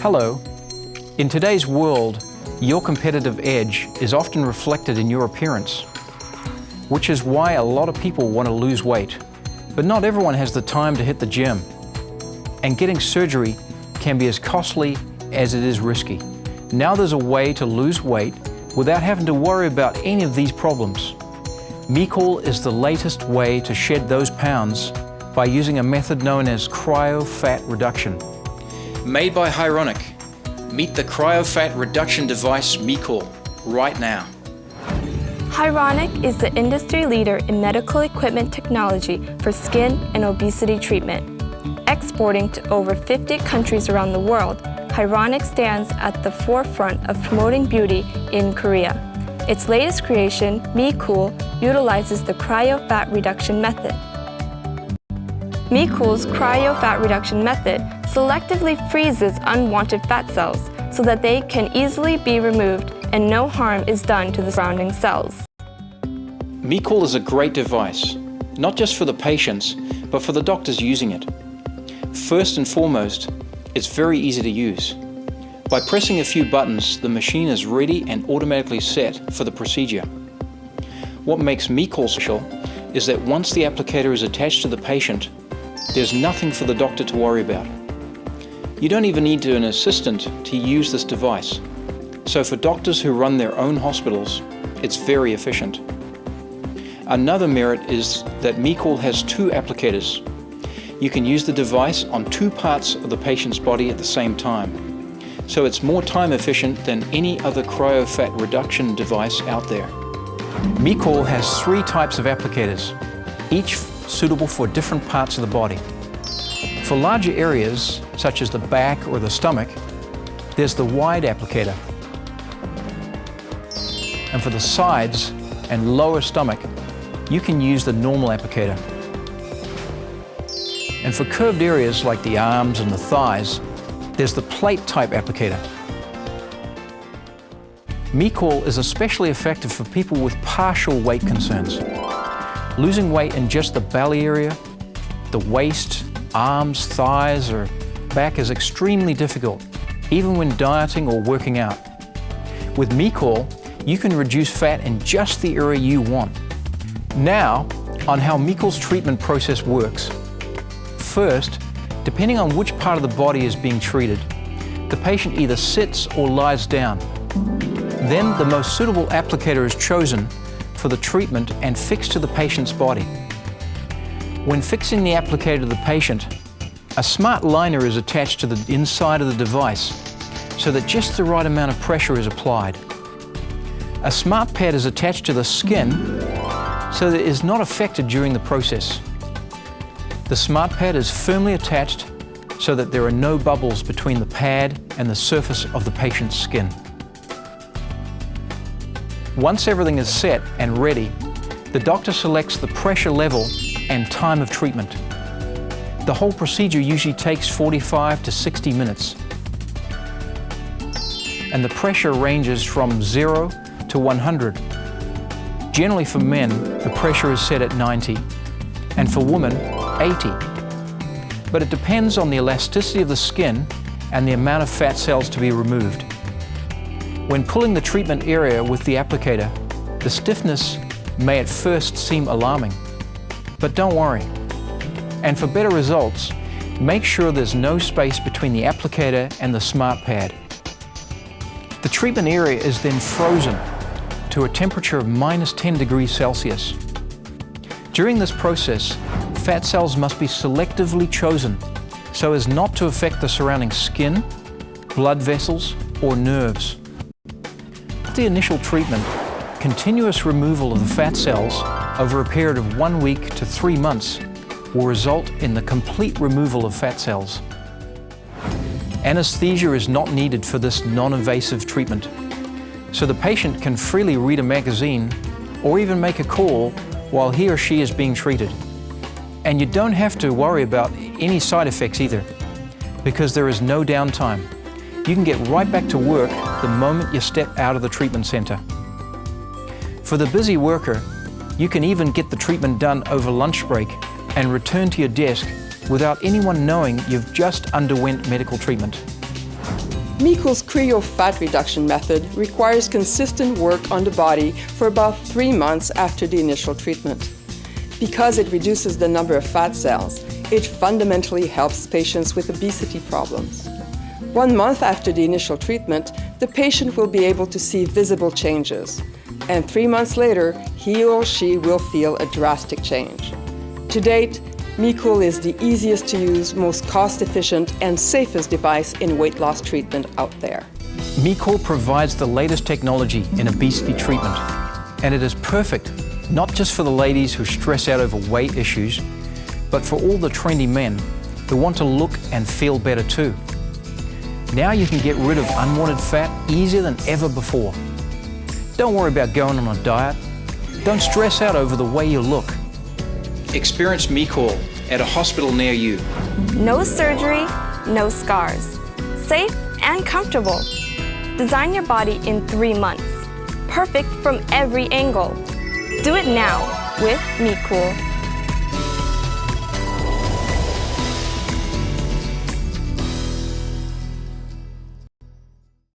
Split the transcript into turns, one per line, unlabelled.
Hello. In today's world, your competitive edge is often reflected in your appearance, which is why a lot of people want to lose weight. But not everyone has the time to hit the gym. And getting surgery can be as costly as it is risky. Now there's a way to lose weight without having to worry about any of these problems. MICOOL is the latest way to shed those pounds by using a method known as Cryo Fat Redction. Made by Hyaronic, meet the Cryo Fat Reduction device MICOOL right now.
Hyaronic is the industry leader in medical equipment technology for skin and obesity treatment. Exporting to over 50 countries around the world, Hyaronic stands at the forefront of promoting beauty in Korea. Its latest creation, MICOOL, utilizes the Cryo Fat Reduction method. MICOOL's Cryo Fat Reduction method selectively freezes unwanted fat cells so that they can easily be removed and no harm is done to the surrounding cells.
MICOOL is a great device, not just for the patients, but for the doctors using it. First and foremost, it's very easy to use. By pressing a few buttons, the machine is ready and automatically set for the procedure. What makes MICOOL special is that once the applicator is attached to the patient, there's nothing for the doctor to worry about. You don't even need an assistant to use this device. So for doctors who run their own hospitals, it's very efficient. Another merit is that MICOOL has two applicators. You can use the device on two parts of the patient's body at the same time. So it's more time efficient than any other cryo fat reduction device out there. MICOOL has three types of applicators, each suitable for different parts of the body. For larger areas, such as the back or the stomach, there's the wide applicator. And for the sides and lower stomach, you can use the normal applicator. And for curved areas like the arms and the thighs, there's the plate type applicator. MICOOL is especially effective for people with partial weight concerns. Losing weight in just the belly area, the waist, arms, thighs, or back is extremely difficult, even when dieting or working out. With MICOOL, you can reduce fat in just the area you want. Now, on how MICOOL's treatment process works. First, depending on which part of the body is being treated, the patient either sits or lies down. Then the most suitable applicator is chosen for the treatment and fixed to the patient's body. When fixing the applicator to the patient, a smart liner is attached to the inside of the device so that just the right amount of pressure is applied. A smart pad is attached to the skin so that it is not affected during the process. The smart pad is firmly attached so that there are no bubbles between the pad and the surface of the patient's skin. Once everything is set and ready, the doctor selects the pressure level and time of treatment. The whole procedure usually takes 45 to 60 minutes. And the pressure ranges from 0 to 100. Generally for men, the pressure is set at 90, and for women, 80. But it depends on the elasticity of the skin and the amount of fat cells to be removed. When pulling the treatment area with the applicator, the stiffness may at first seem alarming. But don't worry. And for better results, make sure there's no space between the applicator and the smart pad. The treatment area is then frozen to a temperature of -10 degrees Celsius. During this process, fat cells must be selectively chosen so as not to affect the surrounding skin, blood vessels, or nerves. After the initial treatment, continuous removal of the fat cells over a period of 1 week to 3 months will result in the complete removal of fat cells. Anesthesia is not needed for this non-invasive treatment, so the patient can freely read a magazine or even make a call while he or she is being treated. And you don't have to worry about any side effects either, because there is no downtime. You can get right back to work the moment you step out of the treatment center. For the busy worker, you can even get the treatment done over lunch break and return to your desk without anyone knowing you've just underwent medical treatment.
MICOOL's Cryo Fat Reduction method requires consistent work on the body for about 3 months after the initial treatment. Because it reduces the number of fat cells, it fundamentally helps patients with obesity problems. 1 month after the initial treatment, the patient will be able to see visible changes, and 3 months later, he or she will feel a drastic change. To date, MICOOL is the easiest to use, most cost-efficient, and safest device in weight loss treatment out there.
MICOOL provides the latest technology in obesity treatment, and it is perfect not just for the ladies who stress out over weight issues, but for all the trendy men who want to look and feel better too. Now you can get rid of unwanted fat easier than ever before. Don't worry about going on a diet. Don't stress out over the way you look. Experience MICOOL at a hospital near you.
No surgery, no scars. Safe and comfortable. Design your body in 3 months. Perfect from every angle. Do it now with MICOOL.